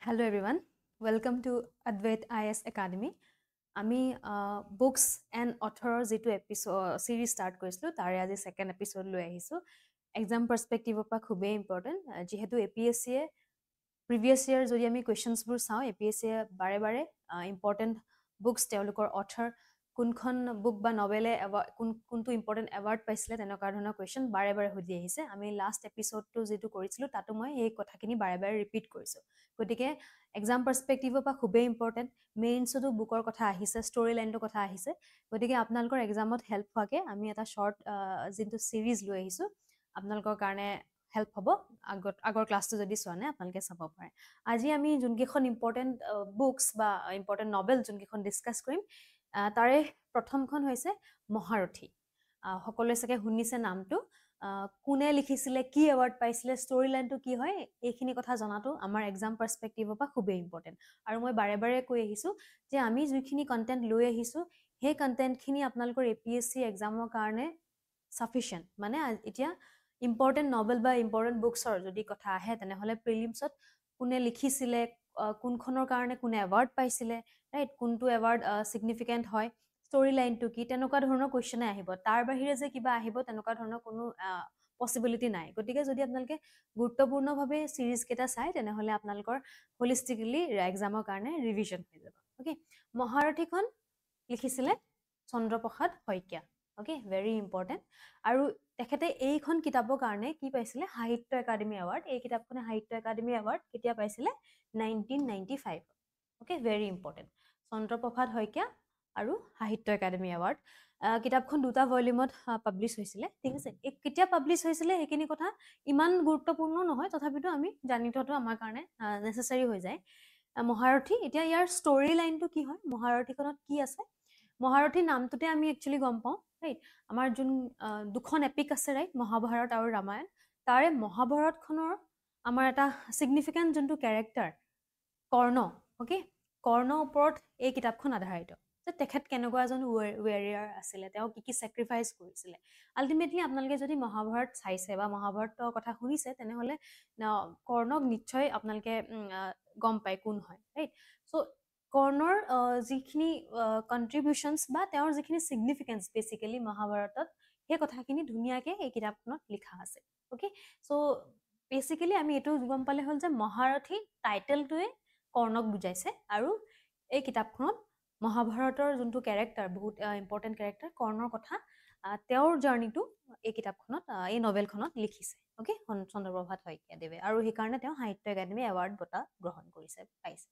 Hello everyone, welcome to Advait IS Academy. আমি books and অথৰৰ যিটো series start কৰিছিলোঁ তাৰে আজি ছেকেণ্ড এপিছ'ড লৈ আহিছোঁ এক্সাম পাৰ্চপেক্টিভৰ পৰা খুবেই ইম্পৰ্টেণ্ট যিহেতু APSCয়ে প্ৰিভিয়াছ ইয়াৰ যদি আমি কুৱেশ্যনছবোৰ চাওঁ APSCয়ে বাৰে বাৰে ইম্পৰ্টেণ্ট বুকছ তেওঁলোকৰ অথৰ কোনখন বুক বা নভেলে কোনটো ইম্পৰ্টেণ্ট এৱাৰ্ড পাইছিলে তেনেকুৱা ধৰণৰ কুৱেশ্যন বাৰে বাৰে সুধি আহিছে আমি লাষ্ট এপিছ'ডটো যিটো কৰিছিলোঁ তাতো মই সেই কথাখিনি বাৰে বাৰে ৰিপিট কৰিছোঁ গতিকে এক্সাম পাৰ্চপেক্টিভৰ পৰা খুবেই ইম্পৰ্টেণ্ট মেইনছতো বুকৰ কথা আহিছে ষ্টৰি লাইনটোৰ কথা আহিছে গতিকে আপোনালোকৰ এক্সামত হেল্প হোৱাকৈ আমি এটা শ্বৰ্ট যিটো চিৰিজ লৈ আহিছোঁ আপোনালোকৰ কাৰণে হেল্প হ'ব আগৰ ক্লাছটো যদি চোৱা নাই আপোনালোকে চাব পাৰে আজি আমি যোনকেইখন ইম্পৰ্টেণ্ট বুকছ বা ইম্পৰ্টেণ্ট নভেল যোনকেইখন ডিছকাছ কৰিম তাৰে প্ৰথমখন হৈছে মহাৰথী সকলোৱে চাগে শুনিছে নামটো কোনে লিখিছিলে কি এৱাৰ্ড পাইছিলে ষ্টৰি লাইনটো কি হয় এইখিনি কথা জনাটো আমাৰ এক্সাম পাৰ্চপেক্টিভৰ পৰা খুবেই ইম্পৰ্টেণ্ট আৰু মই বাৰে বাৰে কৈ আহিছোঁ যে আমি যিখিনি কণ্টেণ্ট লৈ আহিছোঁ সেই কণ্টেণ্টখিনি আপোনালোকৰ APSC এক্সামৰ কাৰণে চাফিচিয়েণ্ট মানে এতিয়া ইম্পৰ্টেণ্ট নভেল বা ইম্পৰ্টেণ্ট বুকছৰ যদি কথা আহে তেনেহ'লে প্ৰিলিমছত কোনে লিখিছিলে কোনখনৰ কাৰণে কোনে এৱাৰ্ড পাইছিলে ৰাইট কোনটো এৱাৰ্ড ছিগনিফিকেণ্ট হয় ষ্টৰি লাইনটো কি তেনেকুৱা ধৰণৰ কুৱেশ্যনে আহিব তাৰ বাহিৰে যে কিবা আহিব তেনেকুৱা ধৰণৰ কোনো পচিবিলিটি নাই গতিকে যদি আপোনালোকে গুৰুত্বপূৰ্ণভাৱে চিৰিজকেইটা চায় তেনেহ'লে আপোনালোকৰ হলিষ্টিকেলি এক্সামৰ কাৰণে ৰিভিজন হৈ যাব অ'কে মহাৰথীখন লিখিছিলে Chandraprasad Saikia okay very important আৰু তেখেতে এইখন কিতাপৰ কাৰণে কি পাইছিলে সাহিত্য একাডেমী এৱাৰ্ড এই কিতাপখনে সাহিত্য একাডেমী এৱাৰ্ড কেতিয়া পাইছিলে 1995 okay very important Chandraprasad Saikia আৰু সাহিত্য একাডেমী এৱাৰ্ড কিতাপখন দুটা ভলিউমত পাব্লিছ হৈছিলে ঠিক আছে কেতিয়া পাব্লিছ হৈছিলে সেইখিনি কথা ইমান গুৰুত্বপূৰ্ণ নহয় তথাপিতো আমি জানি থোৱাটো আমাৰ কাৰণে নেচেচাৰী হৈ যায় মহাৰথী এতিয়া ইয়াৰ ষ্টৰি লাইনটো কি হয় মহাৰথীখনত কি আছে মহাৰথী নামটোতে আমি একচুৱেলি গম পাওঁ ৰাইট আমাৰ যোন দুখন এপিক আছে ৰাইট মহাভাৰত আৰু ৰামায়ণ তাৰে মহাভাৰতখনৰ আমাৰ এটা ছিগনিফিকেণ্ট যোনটো কেৰেক্টাৰ কৰ্ণ অ'কে কৰ্ণৰ ওপৰত এই কিতাপখন আধাৰিত যে তেখেত কেনেকুৱা এজন ৱেৰিয়াৰ আছিলে তেওঁ কি কি ছেক্ৰিফাইচ কৰিছিলে আল্টিমেটলি আপোনালোকে যদি মহাভাৰত চাইছে বা মহাভাৰতৰ কথা শুনিছে তেনেহ'লে কৰ্ণক নিশ্চয় আপোনালোকে গম পায় কোন হয় ৰাইট চ' কৰ্ণৰ যিখিনি কণ্ট্ৰিবিউশ্যনছ বা তেওঁৰ যিখিনি ছিগনিফিকেঞ্চ বেচিকেলি মহাভাৰতত সেই কথাখিনি ধুনীয়াকৈ এই কিতাপখনত লিখা আছে অ'কে চ' বেচিকেলি আমি এইটো গম পালে হ'ল যে মহাৰথী টাইটেলটোৱে কৰ্ণক বুজাইছে আৰু এই কিতাপখনত মহাভাৰতৰ যোনটো কেৰেক্টাৰ বহুত ইম্পৰ্টেণ্ট কেৰেক্টাৰ কৰ্ণৰ কথা তেওঁৰ জাৰ্ণিটো এই কিতাপখনত এই নভেলখনত লিখিছে অ'কে চন্দ্ৰপ্ৰভাত শইকীয়াদেৱে আৰু সেইকাৰণে তেওঁ সাহিত্য একাডেমী এৱাৰ্ড বঁটা গ্ৰহণ কৰিছে পাইছে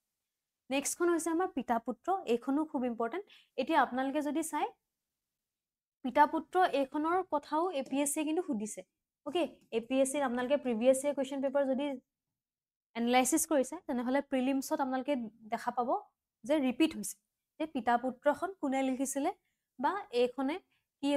নেক্সটখন হৈছে আমাৰ পিতা পুত্ৰ এইখনো খুব ইম্পৰ্টেণ্ট এতিয়া আপোনালোকে যদি চাই পিতা পুত্ৰ এইখনৰ কথাও APSCয়ে কিন্তু সুধিছে অ'কে APSCত আপোনালোকে প্ৰিভিয়াছ ইয়াৰ কুৱেশ্যন পেপাৰ যদি এনালাইচিছ কৰিছে তেনেহ'লে প্ৰিলিমছত আপোনালোকে দেখা পাব যে ৰিপিট হৈছে যে পিতা পুত্ৰখন কোনে লিখিছিলে বা এইখনে কি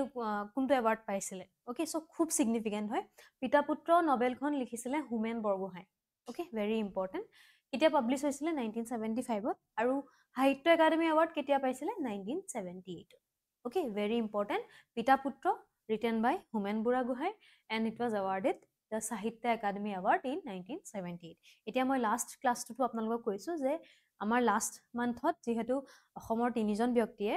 কোনটো এৱাৰ্ড পাইছিলে অ'কে চ' খুব ছিগনিফিকেণ্ট হয় পিতা পুত্ৰ নভেলখন লিখিছিলে Homen Borgohain okay very important কেতিয়া পাব্লিছ হৈছিলে 1975ত আৰু সাহিত্য একাডেমী এৱাৰ্ড কেতিয়া পাইছিলে 1978 okay very important Pita Putra written by Homen Borgohain and it was awarded the Sahitya Akademi award in 1978 এতিয়া মই লাষ্ট ক্লাছটোতো আপোনালোকক কৈছোঁ যে আমাৰ লাষ্ট মান্থত যিহেতু অসমৰ 3জন ব্যক্তিয়ে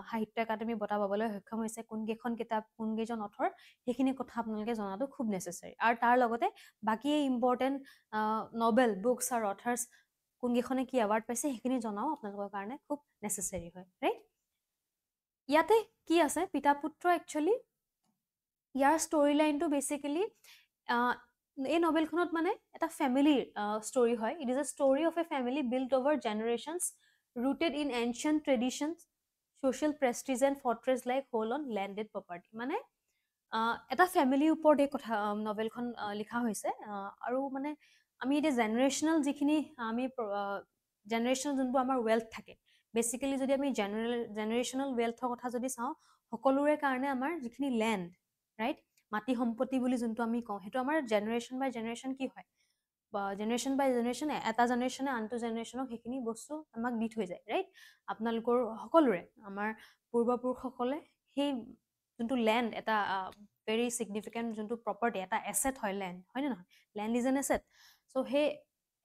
সাহিত্য একাডেমী বঁটা পাবলৈ সক্ষম হৈছে কোনকেইখন কিতাপ কোনকেইজন অথৰ সেইখিনি কথা আপোনালোকে জনাটো খুব নেচেচাৰী আৰু তাৰ লগতে বাকী ইম্পৰ্টেণ্ট নভেল বুকছ আৰু অথাৰ্ছ কোনকেইখনে কি এৱাৰ্ড পাইছে সেইখিনি জনাও আপোনালোকৰ কাৰণে খুব নেচেচাৰী হয় ৰাইট ইয়াতে কি আছে পিতা পুত্ৰ একচুৱেলি ইয়াৰ ষ্টৰি লাইনটো বেচিকেলি এই নভেলখনত মানে এটা ফেমিলিৰ ষ্টৰি হয় it is a story of a family build over generations rooted in ancient traditions social prestige and fortress like hold on landed property মানে এটা ফেমিলিৰ ওপৰত এই কথা নভেলখন লিখা হৈছে আৰু মানে আমি এতিয়া জেনেৰেশ্যনেল যিখিনি আমি জেনেৰেশ্যনেল যোনবোৰ আমাৰ ৱেল্থ থাকে বেচিকেলি যদি আমি জেনেৰেশ্যনেল ৱেল্থৰ কথা যদি চাওঁ সকলোৰে কাৰণে আমাৰ যিখিনি লেণ্ড ৰাইট মাটি সম্পত্তি বুলি যোনটো আমি কওঁ সেইটো আমাৰ জেনেৰেশ্যন বাই জেনেৰেশ্যন কি হয় বা জেনেৰেশ্যন বাই জেনেৰেশ্যন এটা জেনেৰেশ্যনে আনটো জেনেৰেশ্যনক সেইখিনি বস্তু আমাক দি থৈ যায় ৰাইট আপোনালোকৰ সকলোৰে আমাৰ পূৰ্বপুৰুষসকলে সেই যোনটো লেণ্ড এটা ভেৰি ছিগনিফিকেণ্ট যোনটো প্ৰপাৰ্টি এটা এছেট হয় লেণ্ড হয়নে নহয় লেণ্ড ইজ এন এছেট চ' সেই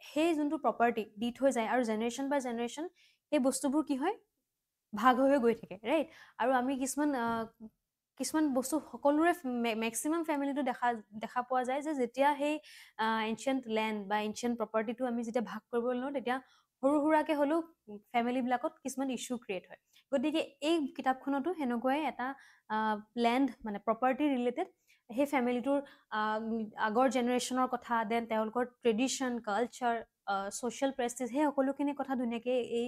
সেই যোনটো প্ৰপাৰ্টি দি থৈ যায় আৰু জেনেৰেশ্যন বাই জেনেৰেশ্যন সেই বস্তুবোৰ কি হয় ভাগ হৈ গৈ থাকে ৰাইট আৰু আমি কিছুমান বস্তু সকলোৰে মেক্সিমাম ফেমিলিটো দেখা পোৱা যায় যে যেতিয়া সেই এনচিয়েণ্ট লেণ্ড বা এনচিয়েণ্ট প্ৰপাৰ্টিটো আমি যেতিয়া ভাগ কৰিবলৈ লওঁ তেতিয়া সৰু সুৰাকৈ হ'লেও ফেমিলিবিলাকত কিছুমান ইছ্যু ক্ৰিয়েট হয় গতিকে এই কিতাপখনতো সেনেকুৱাই এটা লেণ্ড মানে প্ৰপাৰ্টি ৰিলেটেড সেই ফেমিলিটোৰ আগৰ জেনেৰেশ্যনৰ কথা দেন তেওঁলোকৰ ট্ৰেডিশ্যন কালচাৰ ছ'চিয়েল প্ৰেষ্টিজ সেই সকলোখিনি কথা ধুনীয়াকৈ এই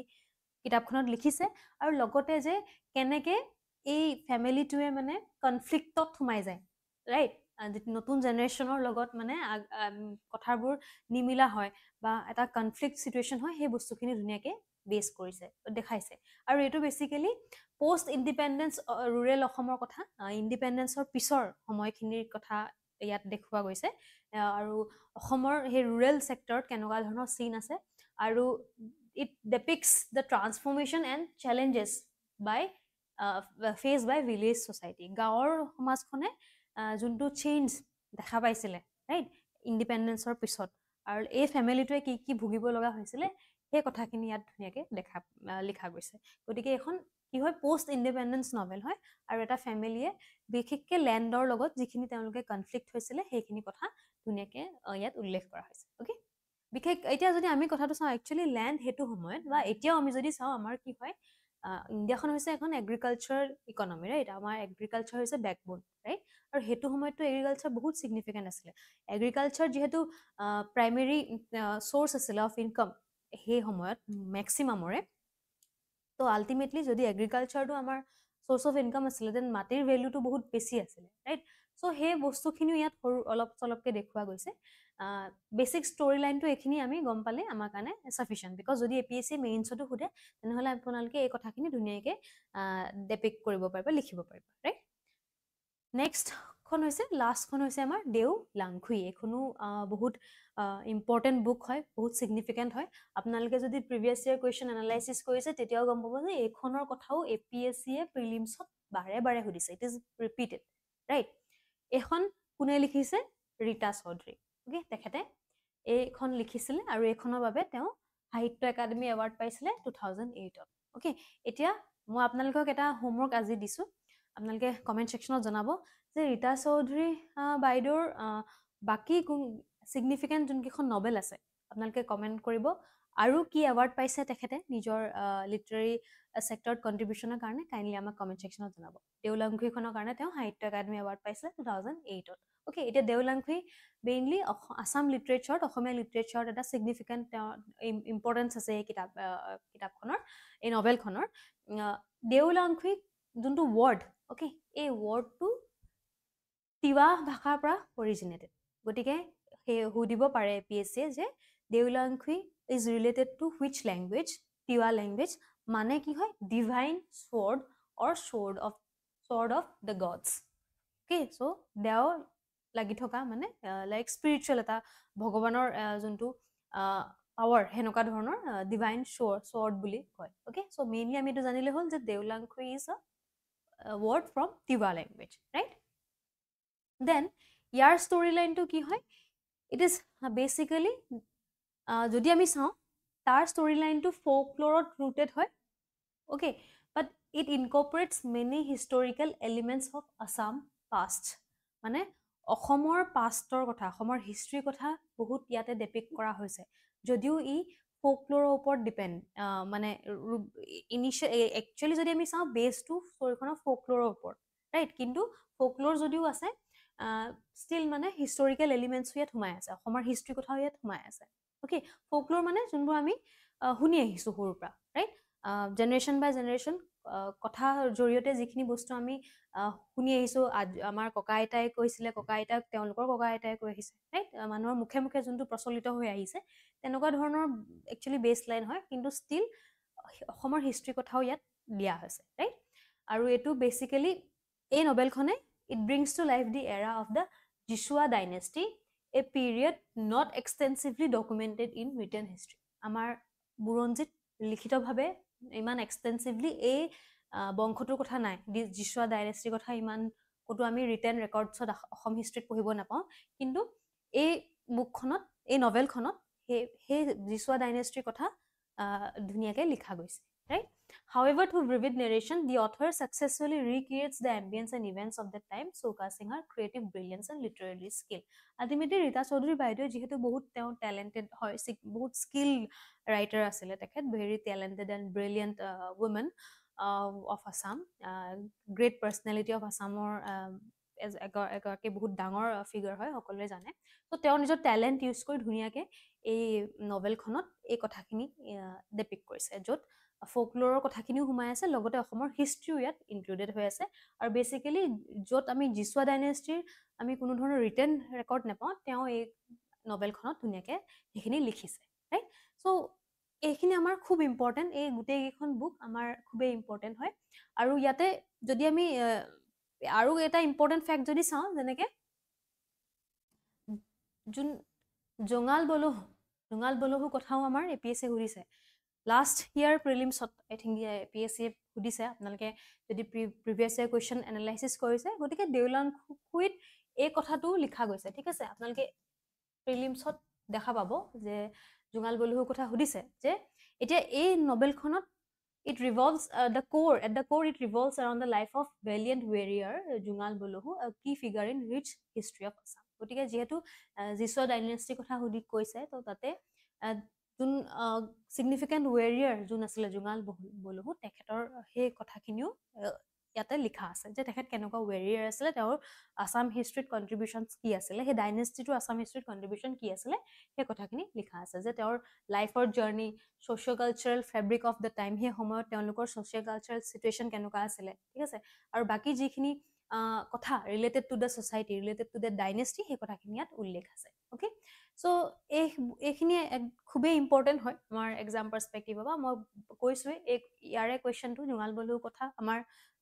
কিতাপখনত লিখিছে আৰু লগতে যে কেনেকৈ এই ফেমিলিটোৱে মানে কনফ্লিক্টত সোমাই যায় ৰাইট নতুন জেনেৰেশ্যনৰ লগত মানে কথাবোৰ নিমিলা হয় বা এটা কনফ্লিক্ট চিটুৱেশ্যন হয় সেই বস্তুখিনি ধুনীয়াকৈ বেছ কৰিছে দেখাইছে আৰু এইটো বেচিকেলি পষ্ট ইণ্ডিপেণ্ডেঞ্চ ৰুৰেল অসমৰ কথা ইণ্ডিপেণ্ডেঞ্চৰ পিছৰ সময়খিনিৰ কথা ইয়াত দেখুওৱা গৈছে আৰু অসমৰ সেই ৰুৰেল ছেক্টৰত কেনেকুৱা ধৰণৰ চিন আছে আৰু it depicts the transformation and challenges by faced by village society গাঁৱৰ সমাজখনে যোনটো চেঞ্জ দেখা পাইছিলে ৰাইট ইণ্ডিপেণ্ডেঞ্চৰ পিছত আৰু এই ফেমিলিটোৱে কি কি ভুগিব লগা হৈছিলে সেই কথাখিনি ইয়াত ধুনীয়াকৈ লিখা গৈছে গতিকে এখন কি হয় পষ্ট ইণ্ডিপেণ্ডেঞ্চ নভেল হয় আৰু এটা ফেমিলিয়ে বিশেষকৈ লেণ্ডৰ লগত যিখিনি তেওঁলোকে কনফ্লিক্ট হৈছিলে সেইখিনি কথা ধুনীয়াকৈ ইয়াত উল্লেখ কৰা হৈছে অ'কে বিশেষ এতিয়া যদি আমি কথাটো চাওঁ একচুৱেলি লেণ্ড সেইটো সময়ত বা এতিয়াও আমি যদি চাওঁ আমাৰ কি হয় ইণ্ডিয়াখন হৈছে এখন এগ্ৰিকালচাৰ ইকনমি ৰাইট আমাৰ এগ্ৰিকালচাৰ হৈছে বেকবোন ৰাইট আৰু সেইটো সময়ততো এগ্ৰিকালচাৰ বহুত ছিগনিফিকেণ্ট আছিলে এগ্ৰিকালচাৰ যিহেতু প্ৰাইমেৰী চ'ৰ্চ আছিলে অফ ইনকাম সেই সময়ত মেক্সিমামৰে তো আল্টিমেটলি যদি এগ্ৰিকালচাৰটো আমাৰ চ'ৰ্চ অফ ইনকাম আছিলে দেন মাটিৰ ভেলুটো বহুত বেছি আছিলে ৰাইট চ' সেই বস্তুখিনিও ইয়াত সৰু অলপ চলপকৈ দেখুওৱা গৈছে বেচিক ষ্টৰি লাইনটো এইখিনি আমি গম পালে আমাৰ কাৰণে চাফিচিয়েণ্ট বিকজ যদি APSC মেইনছতো সোধে তেনেহ'লে আপোনালোকে এই কথাখিনি ধুনীয়াকৈ ডেপিক্ট কৰিব পাৰিব লিখিব পাৰিব ৰাইট নেক্সটখন হৈছে লাষ্টখন হৈছে আমাৰ দেও লাংখুই এইখনো বহুত ইম্পৰ্টেণ্ট বুক হয় বহুত ছিগনিফিকেণ্ট হয় আপোনালোকে যদি প্ৰিভিয়াছ ইয়েৰ কুৱেশ্যন এনালাইচিছ কৰিছে তেতিয়াও গম পাব যে এইখনৰ কথাও APSCয়ে প্ৰিলিমছত বাৰে বাৰে সুধিছে ইট ইজ ৰিপিটেড ৰাইট এইখন কোনে লিখিছে ৰীতা চৌধুৰী অ'কে তেখেতে এইখন লিখিছিলে আৰু এইখনৰ বাবে তেওঁ সাহিত্য একাডেমী এৱাৰ্ড পাইছিলে 2008ত অ'কে এতিয়া মই আপোনালোকক এটা হোমৱৰ্ক আজি দিছোঁ আপোনালোকে কমেণ্ট ছেকশ্যনত জনাব যে ৰীতা চৌধুৰী বাইদেউৰ বাকী ছিগনিফিকেণ্ট যোনকেইখন নভেল আছে আপোনালোকে কমেণ্ট কৰিব আৰু কি এৱাৰ্ড পাইছে তেখেতে নিজৰ লিটাৰী ছেক্টৰত কণ্ট্ৰিবিউশ্যনৰ কাৰণে কাইণ্ডলি আমাক কমেণ্ট ছেকশ্যনত জনাব দেওলাংখুইখনৰ কাৰণে তেওঁ সাহিত্য একাডেমী এৱাৰ্ড পাইছিলে 2008ত অ'কে এতিয়া দেওলাংখুই মেইনলি আছাম লিটাৰেচাৰত অসমীয়া লিটাৰেচাৰত এটা ছিগনিফিকেণ্ট তেওঁৰ ইম্পৰ্টেঞ্চ আছে এই কিতাপখনৰ এই নভেলখনৰ দেওলাংখুই যোনটো ৱৰ্ড অ'কে এই ৱৰ্ডটো তিৱা ভাষাৰ পৰা অৰিজিনেটেড গতিকে সেই সুধিব পাৰে APSCয়ে যে Deolangkhui is related to which language Tiwa language মানে কি হয় divine sword or sword of the gods okay so' দেও লাগি থকা মানে লাইক স্পিৰিচুৱেল এটা ভগৱানৰ যোনটো পাৱাৰ সেনেকুৱা ধৰণৰ ডিভাইন sword বুলি কয় অ'কে চ' মেইনলি আমি এইটো জানিলে হ'ল যে Deolangkhui is a word from Tiwa language right then ইয়াৰ ষ্টৰি লাইনটো কি হয় ইট ইজ বেচিকেলি যদি আমি চাওঁ তাৰ ষ্টৰি লাইনটো ফ'কল'ৰত ৰুটেড হয় okay but it incorporates many historical elements of Assam past মানে অসমৰ পাষ্টৰ কথা অসমৰ হিষ্ট্ৰীৰ কথা বহুত ইয়াতে ডেপিক্ট কৰা হৈছে যদিও ই ফ'কল'ৰৰ ওপৰত ডিপেণ্ড মানে একচুৱেলি যদি আমি চাওঁ বেছটো ষ্টৰিখনৰ ফ'কল'ৰৰ ওপৰত ৰাইট কিন্তু ফ'কল'ৰ যদিও আছে ষ্টিল মানে হিষ্টৰিকেল এলিমেণ্টছো ইয়াত সোমাই আছে অসমৰ হিষ্ট্ৰীৰ কথাও ইয়াত সোমাই আছে অ'কে ফ'কল'ৰ মানে যোনবোৰ আমি শুনি আহিছোঁ সৰুৰ পৰা ৰাইট জেনেৰেশ্যন বাই জেনেৰেশ্যন কথাৰ জৰিয়তে যিখিনি বস্তু আমি শুনি আহিছোঁ আমাৰ ককা আইতাই কৈছিলে ককা আইতাক তেওঁলোকৰ ককা আইতাই কৈ আহিছে ৰাইট মানুহৰ মুখে মুখে যোনটো প্ৰচলিত হৈ আহিছে তেনেকুৱা ধৰণৰ একচুৱেলি বেছ লাইন হয় কিন্তু ষ্টিল অসমৰ হিষ্ট্ৰীৰ কথাও ইয়াত দিয়া হৈছে ৰাইট আৰু এইটো বেচিকেলি এই নভেলখনে it brings to life the era of the Jichuwa dynasty a period not extensively documented in written history আমাৰ বুৰঞ্জীত লিখিতভাৱে ইমান এক্সটেনচিভলি এই বংশটোৰ কথা নাই জিচুৱা ডাইনেষ্টিৰ কথা ইমান ক'তো আমি ৰিটেন ৰেকৰ্ডছত অসম হিষ্ট্ৰীত পঢ়িব নাপাওঁ কিন্তু এই বুকখনত এই নভেলখনত সেই জিচুৱা ডাইনেষ্টিৰ কথা ধুনীয়াকৈ লিখা গৈছে right. However, through vivid narration, the author successfully recreates the ambience and events of the time, showcasing her creative brilliance and literary skill. Ultimately, Rita Chaudhary বাইদেউ যিহেতু বহুত talented হয়, বহুত skilled writer আছিলে তেখেত, very talented and brilliant woman of Assam, great personality of Assamৰ এগৰাকী বহুত ডাঙৰ ফিগাৰ হয়, সকলোৱে জানে। তো তেওঁ নিজৰ টেলেণ্ট ইউজ কৰি ধুনীয়াকৈ এই নভেলখনত এই কথাখিনি ডেপিক্ট কৰিছে, য'ত ফ'কল'ৰৰ কথাখিনিও সোমাই আছে, লগতে অসমৰ হিষ্ট্ৰীও ইয়াত ইনক্লুডেড হৈ আছে। আৰু বেচিকেলি য'ত আমি জিচুৱা ডাইনেষ্টিৰ আমি কোনো ধৰণৰ ৰিটেন ৰেকৰ্ড নাপাওঁ, তেওঁ এই নভেলখনত ধুনীয়াকৈ সেইখিনি লিখিছে ৰাইট। চ' এইখিনি আমাৰ খুব ইম্পৰ্টেণ্ট, এই গোটেইকেইখন বুক আমাৰ খুবেই ইম্পৰ্টেণ্ট হয়। আৰু ইয়াতে যদি আমি আৰু এটা ইম্পৰ্টেণ্ট ফেক্ট যদি চাওঁ, যেনেকৈ জঙাল বলহু কথাও আমাৰ APSC সুধিছে লাষ্ট ইয়াৰ প্ৰিলিমছত। আই থিংক APSC সুধিছে, আপোনালোকে যদি প্ৰিভিয়াছ ইয়াৰ কুৱেশ্যন এনালাইচিছ কৰিছে, গতিকে দেওলাংখুইত এই কথাটো লিখা গৈছে, ঠিক আছে। আপোনালোকে প্ৰিলিমছত দেখা পাব যে জঙাল বলহুৰ কথা সুধিছে, যে এতিয়া এই নভেলখনত it revolves at the core it revolves around the life of valiant warrior Jungal Bolohu, a key figure in rich history of Assam. গতিকে যেহেতু জিচুৱা ডাইনেষ্টিৰ কথা সুধি কৈছে, তো তাতে যোন চিগনিফিকেণ্ট ৱেৰিয়াৰ যোন আছিলে জুঙাল বলহু, তেখেতৰ সেই কথাখিনিও ইয়াতে লিখা আছে, যে তেখেত কেনেকুৱা ৱেৰিয়াৰ আছিলে, তেওঁৰ আছাম হিষ্ট্ৰীত কণ্ট্ৰিবিউশ্যন কি আছিলে, সেই ডাইনেষ্টিটো আছাম হিষ্ট্ৰীত কণ্ট্ৰিবিউশ্যন কি আছিলে, সেই কথাখিনি লিখা আছে, যে তেওঁৰ লাইফৰ journey, socio' cultural fabric of the time, সেই সময়ত তেওঁলোকৰ ছ'চিঅ' কালচাৰেল চিটুৱেশ্যন কেনেকুৱা আছিলে, ঠিক আছে। আৰু বাকী যিখিনি কথা related to the society, related to the dynasty, সেই কথাখিনি ইয়াত উল্লেখ আছে। অ'কে, চ' এইখিনি খুবেই ইম্পৰ্টেণ্ট হয় আমাৰ এক্সাম পাৰ্চপেক্টিভৰ পৰা। মই কৈছোঁৱেই ইয়াৰে কুৱেশ্যনটো জুঙাল বলহুৰ কথা আমাৰ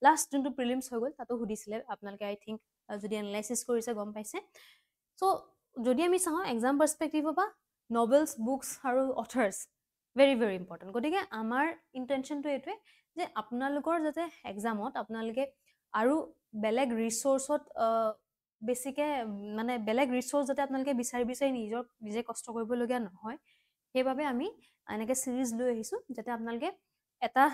লাষ্ট যোনটো প্ৰিলিমছ হৈ গ'ল তাতো সুধিছিলে, আপোনালোকে আই থিংক যদি এনালাইচিছ কৰিছে গম পাইছে। চ' যদি আমি চাওঁ এক্সাম পাৰ্চপেক্টিভৰ পৰা, নভেলছ, বুকছ আৰু অথাৰ্ছ ভেৰি ভেৰি ইম্পৰ্টেণ্ট। গতিকে আমাৰ ইণ্টেনশ্যনটো এইটোৱে যে আপোনালোকৰ যাতে এক্সামত আপোনালোকে আৰু বেলেগ ৰিচ'ৰ্চত বেছিকৈ মানে বেলেগ ৰিচ'ৰ্চ যাতে আপোনালোকে বিচাৰি নিজে কষ্ট কৰিবলগীয়া নহয়, সেইবাবে আমি এনেকৈ ছিৰিজ লৈ আহিছোঁ, যাতে আপোনালোকে এটা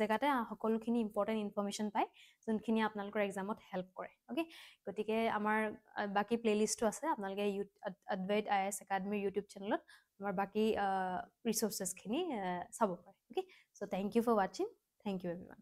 জেগাতে সকলোখিনি ইম্পৰ্টেণ্ট ইনফৰ্মেশ্যন পায়, যোনখিনি আপোনালোকৰ এক্সামত হেল্প কৰে। অ'কে, গতিকে আমাৰ বাকী প্লে'লিষ্টটো আছে, আপোনালোকে অদ্বৈত IAS একাডেমীৰ ইউটিউব চেনেলত আমাৰ বাকী ৰিচ'ৰ্চেছখিনি চাব পাৰে। Okay, so' thank you for ৱাচিং, থেংক ইউ এভৰিৱান।